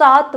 8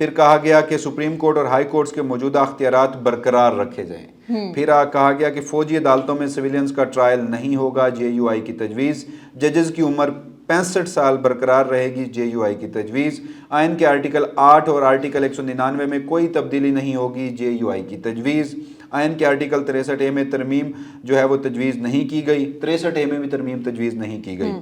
پھر کہا گیا کہ سپریم کورٹ اور ہائی کورٹس کے موجودہ اختیارات برقرار رکھے جائیں. پھر کہا گیا کہ فوجی عدالتوں میں سویلینز کا ٹرائل نہیں ہوگا, جے یو آئی کی تجویز. ججز کی عمر 65 سال برقرار رہے گی, جے یو آئی کی تجویز. آئین کے آرٹیکل 8 اور آرٹیکل 199 میں کوئی تبدیلی نہیں ہوگی, جے یو آئی کی تجویز. آئین کے آرٹیکل 63A میں ترمیم جو ہے وہ تجویز نہیں کی گئی, 63A میں بھی ترمیم تجویز نہیں کی گئی.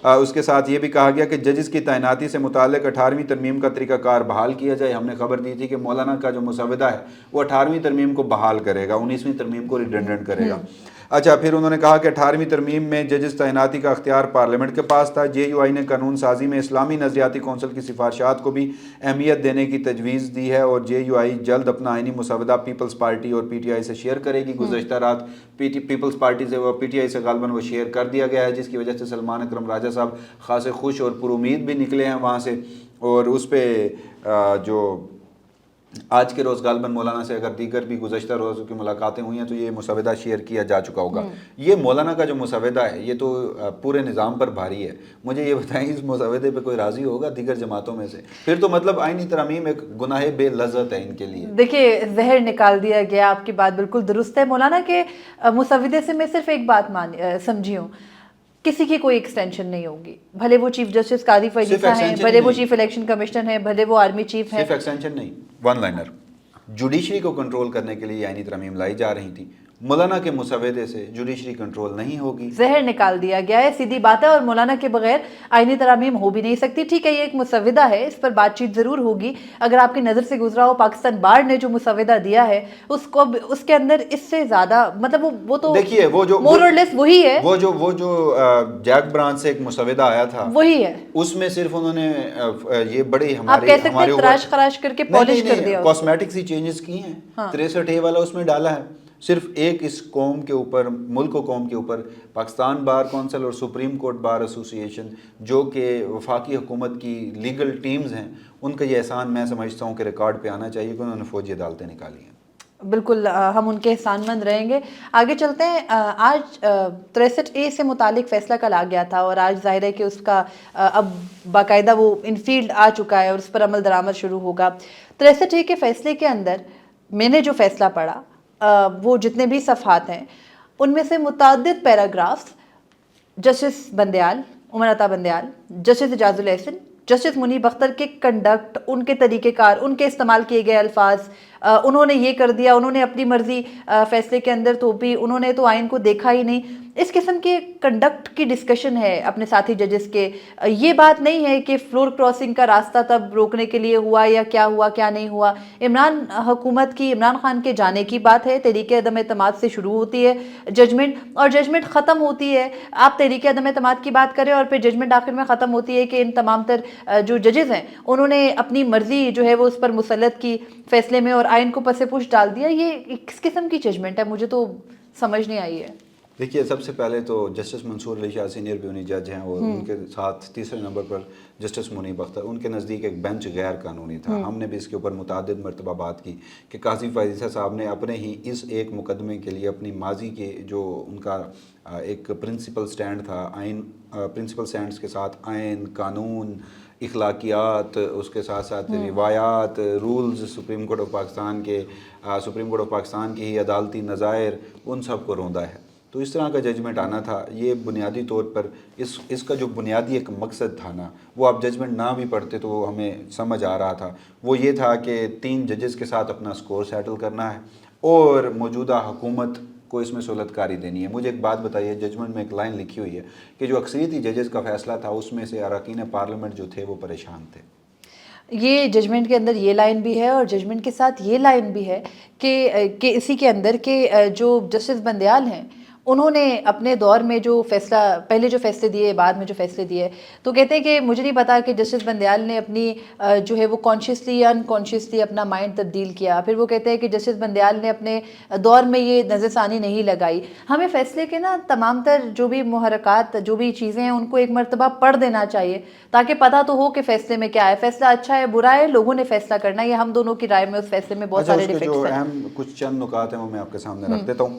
اس کے ساتھ یہ بھی کہا گیا کہ ججز کی تعیناتی سے متعلق 18ویں ترمیم کا طریقہ کار بحال کیا جائے. ہم نے خبر دی تھی کہ مولانا کا جو مسودہ ہے وہ 18ویں ترمیم کو بحال کرے گا, 19ویں ترمیم کو ریڈنڈنٹ کرے گا. اچھا, پھر انہوں نے کہا کہ 18ویں ترمیم میں ججز تعیناتی کا اختیار پارلیمنٹ کے پاس تھا. جے یو آئی نے قانون سازی میں اسلامی نظریاتی کونسل کی سفارشات کو بھی اہمیت دینے کی تجویز دی ہے, اور جے یو آئی جلد اپنا آئینی مسودہ پیپلز پارٹی اور پی ٹی آئی سے شیئر کرے گی. گزشتہ رات پیپلز پارٹی سے و پی ٹی آئی سے غالباً وہ شیئر کر دیا گیا ہے, جس کی وجہ سے سلمان اکرم راجہ صاحب خاصے خوش اور پر امید بھی نکلے ہیں وہاں سے. اور اس پہ جو آج کے روز غالباً مولانا سے اگر دیگر بھی گزشتہ روزوں کی ملاقاتیں ہوئی ہیں تو یہ مسودہ شیئر کیا جا چکا ہوگا. یہ مولانا کا جو مسودہ ہے یہ تو پورے نظام پر بھاری ہے. مجھے یہ بتائیں اس مسودے پہ کوئی راضی ہوگا دیگر جماعتوں میں سے؟ پھر تو مطلب آئینی ترامیم ایک گناہ بے لذت ہے ان کے لیے. دیکھیے زہر نکال دیا گیا, آپ کی بات بالکل درست ہے. مولانا کے مسودے سے میں صرف ایک بات سمجھی ہوں, کسی کی کوئی ایکسٹینشن نہیں ہوگی, بھلے وہ چیف جسٹس قاضی فیضی ہیں, بھلے وہ چیف الیکشن کمشنر ہیں, بھلے وہ آرمی چیف ہیں. صرف ایکسٹینشن نہیں, ون لائنر. جوڈیشری کو کنٹرول کرنے کے لیے آئینی ترامیم لائی جا رہی تھی. مولانا کے مسودے سے جوڈیشری کنٹرول نہیں ہوگی, زہر نکال دیا گیا ہے, سیدھی بات ہے. اور مولانا کے بغیر آئینی ترامیم ہو بھی نہیں سکتی. ٹھیک ہے یہ ایک مسودہ ہے, اس پر بات چیت ضرور ہوگی. اگر آپ کی نظر سے گزرا ہو پاکستان بار نے جو مسودہ دیا ہے اس کے اندر اس سے زیادہ مطلب وہ تو دیکھیے وہ جو مور اور لیس وہی ہے. وہ جو جیک برانچ سے ایک مسودہ آیا تھا وہی ہے. اس میں صرف انہوں نے یہ بڑے آپ کہہ سکتے ہیں تراش خراش کر کے پالش کر دیا, کاسمیٹک سی چینجز کی ہیں. 63A والا اس میں ڈالا ہے. صرف ایک اس قوم کے اوپر, ملک و قوم کے اوپر پاکستان بار کونسل اور سپریم کورٹ بار ایسوسی ایشن جو کہ وفاقی حکومت کی لیگل ٹیمز ہیں, ان کا یہ احسان میں سمجھتا ہوں کہ ریکارڈ پہ آنا چاہیے کہ انہوں نے فوجی عدالتیں نکالی ہیں. بالکل ہم ان کے احسان مند رہیں گے. آگے چلتے ہیں. آج 63A سے متعلق فیصلہ کل آ گیا تھا, اور آج ظاہر ہے کہ اس کا اب باقاعدہ وہ انفیلڈ آ چکا ہے اور اس پر عمل درآمد شروع ہوگا. 63A کے فیصلے کے اندر میں نے جو فیصلہ پڑھا, وہ جتنے بھی صفحات ہیں ان میں سے متعدد پیراگرافز justice Bandial, Umar Ata Bandial, justice Ijaz ul Ahsan, justice منیب اختر کے کنڈکٹ, ان کے طریقہ کار, ان کے استعمال کیے گئے الفاظ, انہوں نے یہ کر دیا, انہوں نے اپنی مرضی فیصلے کے اندر تھوپی, انہوں نے تو آئین کو دیکھا ہی نہیں. اس قسم کے کنڈکٹ کی ڈسکشن ہے اپنے ساتھی ججز کے. یہ بات نہیں ہے کہ فلور کراسنگ کا راستہ تب روکنے کے لیے ہوا یا کیا ہوا کیا نہیں ہوا. عمران حکومت کی, عمران خان کے جانے کی بات ہے, تحریک عدم اعتماد سے شروع ہوتی ہے ججمنٹ, اور ججمنٹ ختم ہوتی ہے. آپ تحریک عدم اعتماد کی بات کریں اور پھر ججمنٹ آخر میں ختم ہوتی ہے کہ ان تمام تر جو ججز ہیں انہوں نے اپنی مرضی جو ہے وہ اس پر مسلط کی فیصلے میں, اور آئین کو پس پوچھ ڈال دیا. یہ کس قسم کی ججمنٹ ہے, مجھے تو سمجھ نہیں آئی ہے. دیکھیے سب سے پہلے تو جسٹس منصور علی شاہ سینئر بیونی جج ہیں, اور ان کے ساتھ تیسرے نمبر پر جسٹس منیب اختر. ان کے نزدیک ایک بینچ غیر قانونی تھا. ہم نے بھی اس کے اوپر متعدد مرتبہ بات کی کہ قاضی فائزہ صاحب نے اپنے ہی اس ایک مقدمے کے لیے اپنی ماضی کے جو ان کا ایک پرنسپل سٹینڈ تھا, آئین پرنسپل سٹینڈز کے ساتھ آئین, قانون, اخلاقیات, اس کے ساتھ ساتھ روایات, rules supreme court of Pakistan کی ہی عدالتی نظائر, ان سب کو روندا ہے. تو اس طرح کا ججمنٹ آنا تھا. یہ بنیادی طور پر اس کا جو بنیادی ایک مقصد تھا نا, وہ آپ ججمنٹ نہ بھی پڑھتے تو ہمیں سمجھ آ رہا تھا. وہ یہ تھا کہ 3 ججز کے ساتھ اپنا سکور سیٹل کرنا ہے اور موجودہ حکومت کو اس میں سہولت کاری دینی ہے. مجھے ایک بات بتائیے, ججمنٹ میں ایک لائن لکھی ہوئی ہے کہ جو اکثریتی ججز کا فیصلہ تھا اس میں سے اراکین پارلیمنٹ جو تھے وہ پریشان تھے. یہ ججمنٹ کے اندر یہ لائن بھی ہے, اور ججمنٹ کے ساتھ یہ لائن بھی ہے کہ اسی کے اندر کہ جو جسٹس بندیال ہیں انہوں نے اپنے دور میں جو فیصلہ, پہلے جو فیصلے دیے, بعد میں جو فیصلے دیے, تو کہتے ہیں کہ مجھے نہیں پتا کہ جسٹس بندیال نے اپنی جو ہے وہ کانشیسلی یا انکانشیسلی اپنا مائنڈ تبدیل کیا. پھر وہ کہتے ہیں کہ جسٹس بندیال نے اپنے دور میں یہ نظر ثانی نہیں لگائی. ہمیں فیصلے کے نا تمام تر جو بھی محرکات, جو بھی چیزیں ہیں, ان کو ایک مرتبہ پڑھ دینا چاہیے تاکہ پتہ تو ہو کہ فیصلے میں کیا ہے. فیصلہ اچھا ہے برا ہے, لوگوں نے فیصلہ کرنا ہے. یہ ہم دونوں کی رائے میں اس فیصلے میں بہت سارے ڈیفیکٹس ہیں. جو اہم کچھ چند نکات ہیں وہ میں آپ کے سامنے رکھ دیتا ہوں.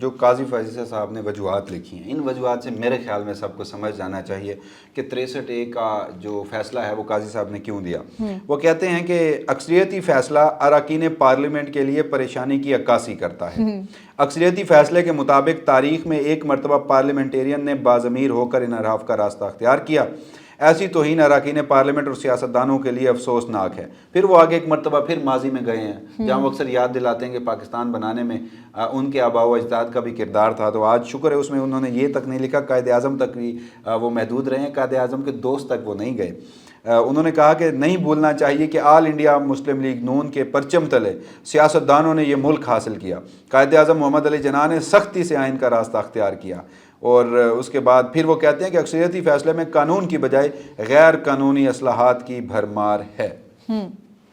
جو قاضی فائزہ صاحب نے وجوہات لکھی ہیں، ان وجوہات سے میرے خیال میں سب کو سمجھ جانا چاہیے کہ 63A کا جو فیصلہ ہے وہ قاضی صاحب نے کیوں دیا۔ وہ کہتے ہیں کہ اکثریتی فیصلہ اراکین پارلیمنٹ کے لیے پریشانی کی عکاسی کرتا ہے۔ اکثریتی فیصلے کے مطابق تاریخ میں ایک مرتبہ پارلیمنٹیرین نے باضمیر ہو کر انحراف کا راستہ اختیار کیا، ایسی توہین اراکین پارلیمنٹ اور سیاستدانوں کے لیے افسوسناک ہے۔ پھر وہ آگے ایک مرتبہ پھر ماضی میں گئے ہیں جہاں وہ اکثر یاد دلاتے ہیں کہ پاکستان بنانے میں ان کے آباء و اجداد کا بھی کردار تھا، تو آج شکر ہے اس میں انہوں نے یہ تک نہیں لکھا، قائد اعظم تک بھی وہ محدود رہے ہیں، قائد اعظم کے دوست تک وہ نہیں گئے۔ انہوں نے کہا کہ نہیں بھولنا چاہیے کہ آل انڈیا مسلم لیگ نون کے پرچم تلے سیاستدانوں نے یہ ملک حاصل کیا۔ قائد اعظم محمد علی جناح نے سختی سے آئین کا راستہ اختیار کیا، اور اس کے بعد پھر وہ کہتے ہیں کہ اکثریتی فیصلے میں قانون کی بجائے غیر قانونی اصلاحات کی بھرمار ہے۔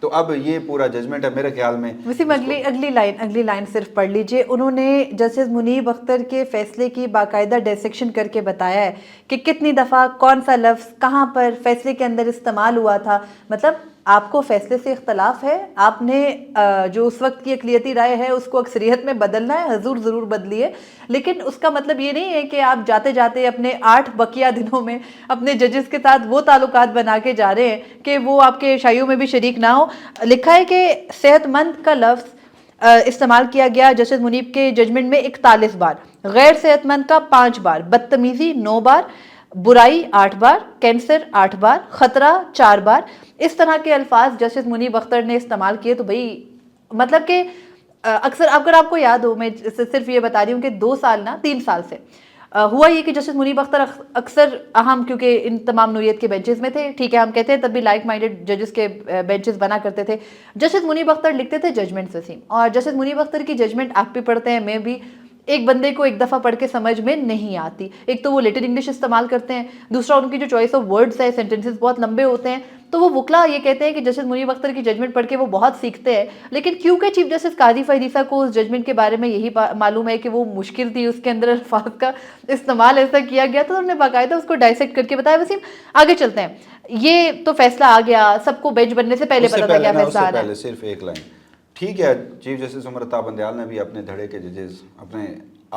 تو اب یہ پورا ججمنٹ ہے میرے خیال میں۔ وسیم اگلی لائن صرف پڑھ لیجئے۔ انہوں نے جسٹس منیب اختر کے فیصلے کی باقاعدہ ڈیسیکشن کر کے بتایا ہے کہ کتنی دفعہ کون سا لفظ کہاں پر فیصلے کے اندر استعمال ہوا تھا۔ مطلب آپ کو فیصلے سے اختلاف ہے، آپ نے جو اس وقت کی اقلیتی رائے ہے اس کو اکثریت میں بدلنا ہے، حضور ضرور بدلیے، لیکن اس کا مطلب یہ نہیں ہے کہ آپ جاتے جاتے اپنے 8 بقیہ دنوں میں اپنے ججز کے ساتھ وہ تعلقات بنا کے جا رہے ہیں کہ وہ آپ کے شائیوں میں بھی شریک نہ ہو۔ لکھا ہے کہ صحت مند کا لفظ استعمال کیا گیا جسٹس منیب کے ججمنٹ میں 41 بار، غیر صحت مند کا 5 بار، بدتمیزی 9 بار، برائی 8 بار، کینسر 8 بار، خطرہ 4 بار۔ اس طرح کے الفاظ جسٹس منیب اختر نے استعمال کیے، تو بھئی مطلب کہ اکثر اگر آپ کو یاد ہو، میں صرف یہ بتا رہی ہوں کہ 3 سال سے ہوا یہ کہ جسٹس منیب اختر اکثر ہم کیونکہ ان تمام نوعیت کے بینچز میں تھے، ٹھیک ہے، ہم کہتے ہیں تب بھی لائک مائنڈڈ ججز کے بینچز بنا کرتے تھے، جسٹس منیب اختر لکھتے تھے ججمنٹ وسیم، اور جسٹس منیب اختر کی ججمنٹ آپ بھی پڑھتے ہیں، میں بھی، ایک بندے کو ایک دفعہ پڑھ کے سمجھ میں نہیں آتی۔ ایک تو وہ لیٹر انگلش استعمال کرتے ہیں، دوسرا ان کی جو چوائس آف ورڈز ہے، سینٹنسز بہت لمبے ہوتے ہیں، تو وہ وکلا یہ کہتے ہیں کہ جسٹس منیب اختر کی ججمنٹ پڑھ کے وہ بہت سیکھتے ہیں، لیکن کیونکہ چیف جسٹس قاضی فائزہ کو اس ججمنٹ کے بارے میں یہی معلوم ہے کہ وہ مشکل تھی، اس کے اندر الفاظ کا استعمال ایسا کیا گیا، تو انہوں نے باقاعدہ اس کو ڈائسیکٹ کر کے بتایا۔ وسیم آگے چلتے ہیں، یہ تو فیصلہ آ گیا، سب کو بینچ بننے سے پہلے پتا تھا کیا فیصلہ آنا ہے۔ صرف ایک لائن، ٹھیک ہے، چیف جسٹس عمر عطا بندیال نے بھی اپنے دھڑے کے ججز، اپنے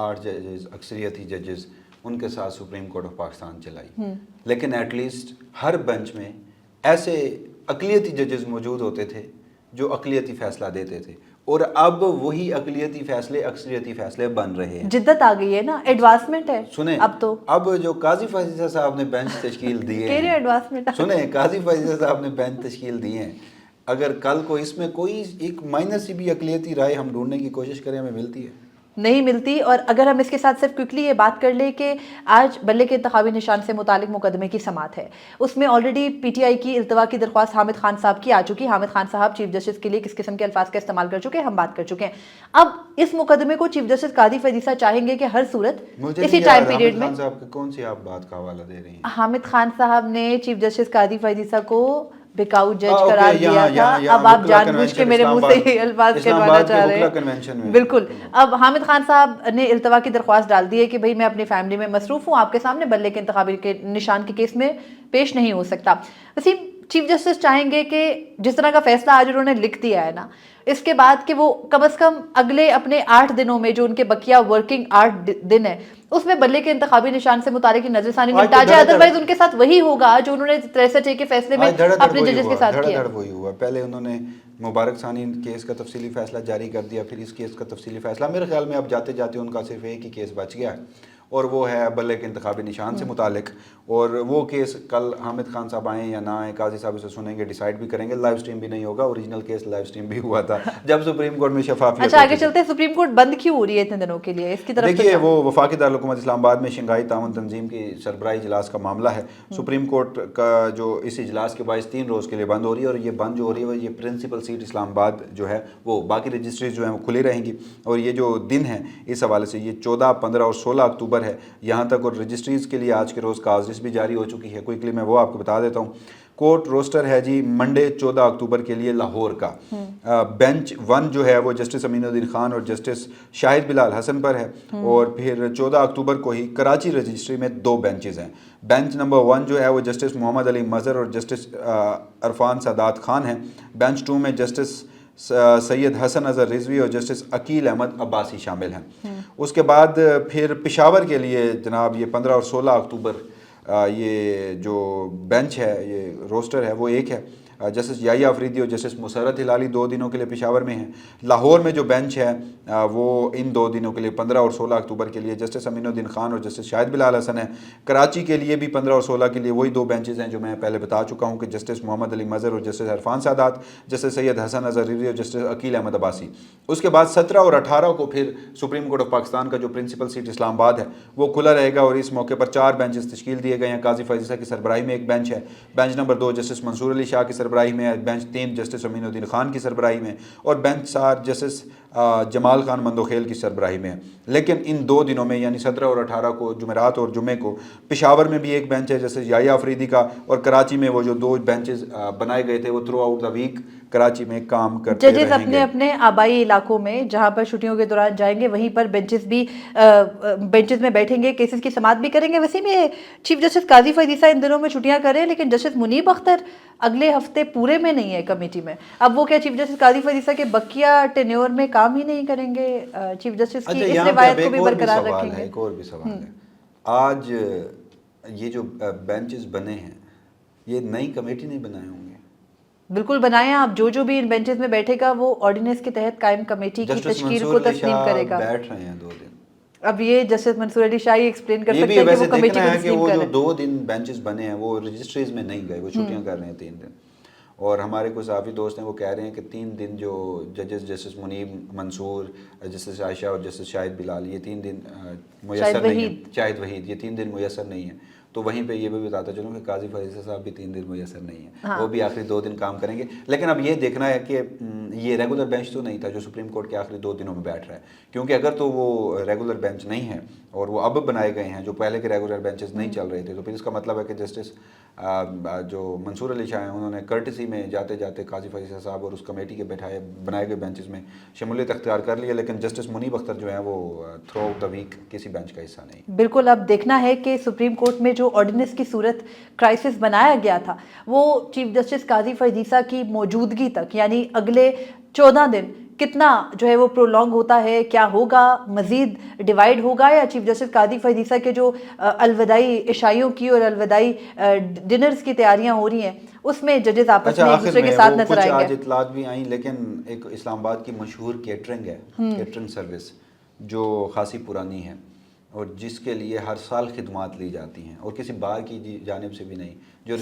8 ججز، اکثریتی ججز، ان کے ساتھ سپریم کورٹ آف پاکستان چلائی، لیکن ایٹ لیسٹ ہر بینچ میں ایسے اقلیتی ججز موجود ہوتے تھے جو اقلیتی فیصلہ دیتے تھے، اور اب وہی اقلیتی فیصلے اکثریتی فیصلے بن رہے ہیں۔ جدت آ گئی ہے نا، ایڈوانسمنٹ ہے۔ سنیں، اب جو قاضی فائزہ صاحب نے بینچ تشکیل دیے ہیں، سنیں، قاضی فائزہ صاحب نے بینچ تشکیل دیے ہیں، اگر کل کو اس میں کوئی ایک مائنر سی بھی اقلیتی رائے ہم ڈھونڈنے کی کوشش کریں، ہمیں ملتی ہے؟ نہیں ملتی۔ اور اگر ہم اس کے ساتھ صرف کوئکلی یہ بات کر لیں کہ آج بلے کے انتخابی نشان سے متعلق مقدمے کی سماعت ہے، اس میں آلریڈی پی ٹی آئی کی التوا کی درخواست حامد خان صاحب کی آ چکی۔ حامد خان صاحب چیف جسٹس کے لیے کس قسم کے الفاظ کا استعمال کر چکے ہیں ہم بات کر چکے ہیں۔ اب اس مقدمے کو چیف جسٹس قاضی فائزہ چاہیں گے کہ ہر صورت اسی ٹائم پیریڈ میں، حامد خان صاحب کون سی آپ بات کا حوالہ دے رہی ہیں؟ حامد خان صاحب نے چیف جسٹس قاضی فائزہ کو بیکاؤ جج قرار دیا تھا۔ اب آپ جان بوجھ کے میرے منہ سے یہ الفاظ کہلوانا چاہ رہے ہیں۔ بالکل، اب حامد خان صاحب نے التوا کی درخواست ڈال دی ہے کہ بھئی میں اپنی فیملی میں مصروف ہوں، آپ کے سامنے بلے کے انتخابی کے نشان کے کیس میں پیش نہیں ہو سکتا۔ وسیم، چیف جسٹس چاہیں گے کہ جس طرح کا فیصلہ آج انہوں نے لکھ دیا ہے نا، اس کے بعد کہ وہ کم از کم اگلے اپنے 8 دنوں میں جو ان کے بقیہ ورکنگ 8 دن ہے، اس میں بلے کے انتخابی نشان سے متعلق نظر ثانی نمٹا جائے، ادروائز ان کے ساتھ وہی ہوگا جو انہوں نے 63A کے فیصلے میں اپنے ججز کے ساتھ کیا۔ وہی ہوا، پہلے انہوں نے مبارک ثانی کیس کا تفصیلی فیصلہ جاری کر دیا، پھر اس کیس کا تفصیلی فیصلہ، میرے خیال میں اب جاتے جاتے ان کا صرف ایک ہی کیس بچ گیا ہے، اور وہ ہے بلے کے انتخابی نشان سے متعلق، اور وہ کیس کل حامد خان صاحب آئیں یا نہ آئیں، قاضی صاحب اسے سنیں گے، ڈیسائیڈ بھی کریں گے، لائیو سٹریم بھی نہیں ہوگا، اوریجنل کیس لائیو سٹریم بھی ہوا تھا جب سپریم کورٹ میں شفافیت۔ اچھا آگے چلتے ہیں، سپریم کورٹ بند کیوں ہو رہی ہے اتنے دنوں کے لیے، اس کی طرف دیکھیے، وہ وفاقی دارالحکومت اسلام آباد میں شنگھائی تعاون تنظیم کی سربراہی اجلاس کا معاملہ ہے۔ سپریم کورٹ کا جو اس اجلاس کے باعث 3 روز کے لیے بند ہو رہی ہے، اور یہ بند جو ہو رہی ہے وہ یہ پرنسپل سیٹ اسلام آباد جو ہے وہ باقی رجسٹریز جو ہیں وہ کھلی رہیں گی، اور یہ جو دن ہے اس حوالے سے یہ 14، 15 اور 16 اکتوبر ہے یہاں تک، اور رجسٹریز کے لیے آج کے روز کاز لسٹ بھی جاری ہو چکی ہے، کوئکلی میں وہ آپ کو بتا دیتا ہوں۔ کورٹ روسٹر ہے جی منڈے 14 اکتوبر کے لیے لاہور کا، بینچ 1 جو ہے وہ جسٹس امین الدین خان اور جسٹس شاہد بلال حسن پر ہے، اور پھر 14 اکتوبر کو ہی کراچی رجسٹری میں 2 بینچز ہیں۔ بینچ نمبر 1 جو ہے وہ جسٹس محمد علی مظہر اور جسٹس عرفان سادات خان ہیں، بینچ 2 میں جسٹس سید حسن اظہر رضوی اور جسٹس عقیل احمد عباسی شامل ہیں. اس کے بعد پھر پشاور کے لیے جناب یہ 15 اور 16 اکتوبر یہ جو بینچ ہے، یہ روسٹر ہے، وہ ایک ہے. جسٹس یحییٰ افریدی اور جسٹس مسرت ہلالی 2 دنوں کے لیے پشاور میں ہیں. لاہور میں جو بینچ ہے وہ ان 2 دنوں کے لیے 15 اور 16 اکتوبر کے لیے جسٹس امین الدین خان اور جسٹس شاہد بلال حسن ہے. کراچی کے لیے بھی 15 اور 16 کے لیے وہی 2 بینچز ہیں جو میں پہلے بتا چکا ہوں کہ جسٹس محمد علی مظہر اور جسٹس عرفان سادات، جسٹس سید حسن اظہر رضوی اور جسٹس عقیل احمد عباسی. اس کے بعد 17 اور 18 کو پھر سپریم کورٹ آف پاکستان کا جو پرنسپل سیٹ اسلام آباد ہے وہ کھلا رہے گا، اور اس موقع پر 4 بینچز تشکیل دیے گئے ہیں. قاضی فائز عیسیٰ کی سربراہی میں ایک بینچ ہے. بینچ نمبر 2 جسٹس منصور علی شاہ کی سربراہی میں ہے. بینچ 3 جسٹس امین الدین خان کی سربراہی میں، اور بینچ 4 جسٹس جمال خان مندوخیل کی سربراہی میں ہے. لیکن ان 2 دنوں میں یعنی 17 اور 18 کو جمعرات اور جمعے کو پشاور میں بھی ایک بینچ ہے جیسے یحییٰ افریدی کا، اور کراچی میں وہ جو 2 بینچز بنائے گئے تھے وہ throughout the week Karachi میں کام کرتے رہیں گے. ججز اپنے اپنے آبائی علاقوں میں جہاں پر چھٹیوں کے دوران جائیں گے وہیں پر بینچز میں بیٹھیں گے، کیسز کی سماعت بھی کریں گے. ویسے میں چیف جسٹس قاضی فائز عیسیٰ ان دنوں میں چھٹیاں کریں، لیکن جسٹس منیب اختر اگلے ہفتے پورے میں نہیں ہے کمیٹی میں. اب وہ کیا چیف جسٹس قاضی فائز عیسیٰ کے بقیہ ٹینیور میں کام ہی نہیں کریں گے؟ چیف جسٹس کی اس روایت کو بھی برقرار رکھیں گے. ایک اور بھی سوال ہے، آج یہ جو بینچز بنے ہیں یہ نئی کمیٹی نہیں بنائے ہوں گے؟ بالکل بنائیں آپ. جو بھی ان بینچز میں بیٹھے گا وہ آرڈیننس کے تحت قائم کمیٹی کی تشکیل کو تسلیم کرے گا. بیٹھ رہے ہیں 2 دن. اب یہ جسٹس منصور علی شاہ ایکسپلین کر سکتے ہیں کہ وہ کمیٹی کو تسلیم وہ کریں. جو 2 دن بینچز بنے ہیں وہ رجسٹریز میں نہیں گئے، وہ چھٹیاں کر رہے ہیں 3 دن. اور ہمارے کوئی صحافی دوست ہیں وہ کہہ رہے ہیں کہ 3 دن جو ججز جسٹس منیب منصور، جسٹس عائشہ اور جسٹس شاہد بلال، یہ 3 دن میسر نہیں ہیں. شاہد وحید، یہ 3 دن میسر نہیں ہیں. تو وہیں پہ یہ بھی بتاتا چلوں کہ قاضی فائز عیسیٰ صاحب بھی 3 دن میسر نہیں ہیں. وہ بھی آخری 2 دن کام کریں گے. لیکن اب یہ دیکھنا ہے کہ یہ ریگولر بینچ تو نہیں تھا جو سپریم کورٹ کے آخری 2 دنوں میں بیٹھ رہا ہے، کیونکہ اگر تو وہ ریگولر بینچ نہیں ہے اور وہ اب بنائے گئے ہیں جو پہلے کے ریگولر بینچز نہیں چل رہے تھے، تو پھر اس کا مطلب ہے کہ جسٹس جو منصور علی شاہ ہیں انہوں نے کرٹسی میں جاتے جاتے قاضی فائز عیسیٰ صاحب اور اس کمیٹی کے بنائے گئے بینچز میں شمولیت اختیار کر لی ہے. لیکن جسٹس منیب اختر جو ہیں وہ تھرو آؤٹ دا ویک کسی بینچ کا حصہ نہیں. بالکل. اب دیکھنا ہے کہ سپریم کورٹ میں جو آرڈیننس کی صورت کرائسس بنایا گیا تھا وہ چیف جسٹس قاضی فائز عیسیٰ کی موجودگی تک یعنی اگلے 14 دن کتنا جو ہے وہ پرولونگ ہوتا ہے، کیا ہوگا، مزید ڈیوائیڈ ہوگا، یا چیف جسٹس قاضی فائز عیسیٰ کے جو الوداعی عشائیوں کی اور الوداعی ڈنرز کی تیاریاں ہو رہی ہیں اس میں ججز آپس میں ایک دوسرے کے ساتھ نظر آئیں گے. آج اطلاعات بھی آئیں، لیکن ایک اسلام آباد کی مشہور کیٹرنگ ہے، کیٹرنگ سروس جو خاصی پرانی ہے اور جس کے لیے ہر سال خدمات لی جاتی ہیں اور کسی بار کی جانب سے بھی نہیں، جو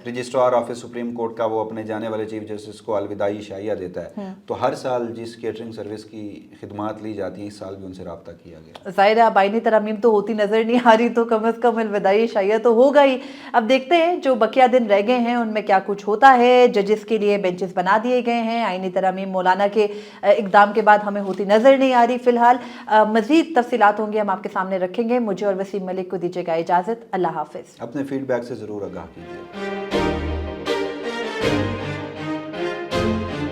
رجسٹرار آفس سپریم کورٹ کا وہ اپنے جانے والے چیف جسٹس کو الوداعی عشائیہ دیتا ہے. تو ہر سال جس کیٹرنگ سروس کی خدمات لی جاتی ہیں اس سال بھی ان سے رابطہ کیا گیا. ظاہر ہے اب آئینی ترامیم تو ہوتی نظر نہیں آ رہی، تو کم از کم الوداعی عشائیہ تو ہوگا ہی. اب دیکھتے ہیں جو بقیہ دن رہ گئے ہیں ان میں کیا کچھ ہوتا ہے. ججز کے لیے بینچز بنا دیے گئے ہیں، آئینی ترامیم مولانا کے اقدام کے بعد ہمیں ہوتی نظر نہیں آ رہی. فی الحال مزید تفصیلات ہوں گے ہم آپ کے سامنے رکھیں گے. مجھے اور وسیم ملک کو دیجیے گا اجازت. اللہ حافظ. اپنے فیڈ بیک سے ضرور آگاہ کیجیے.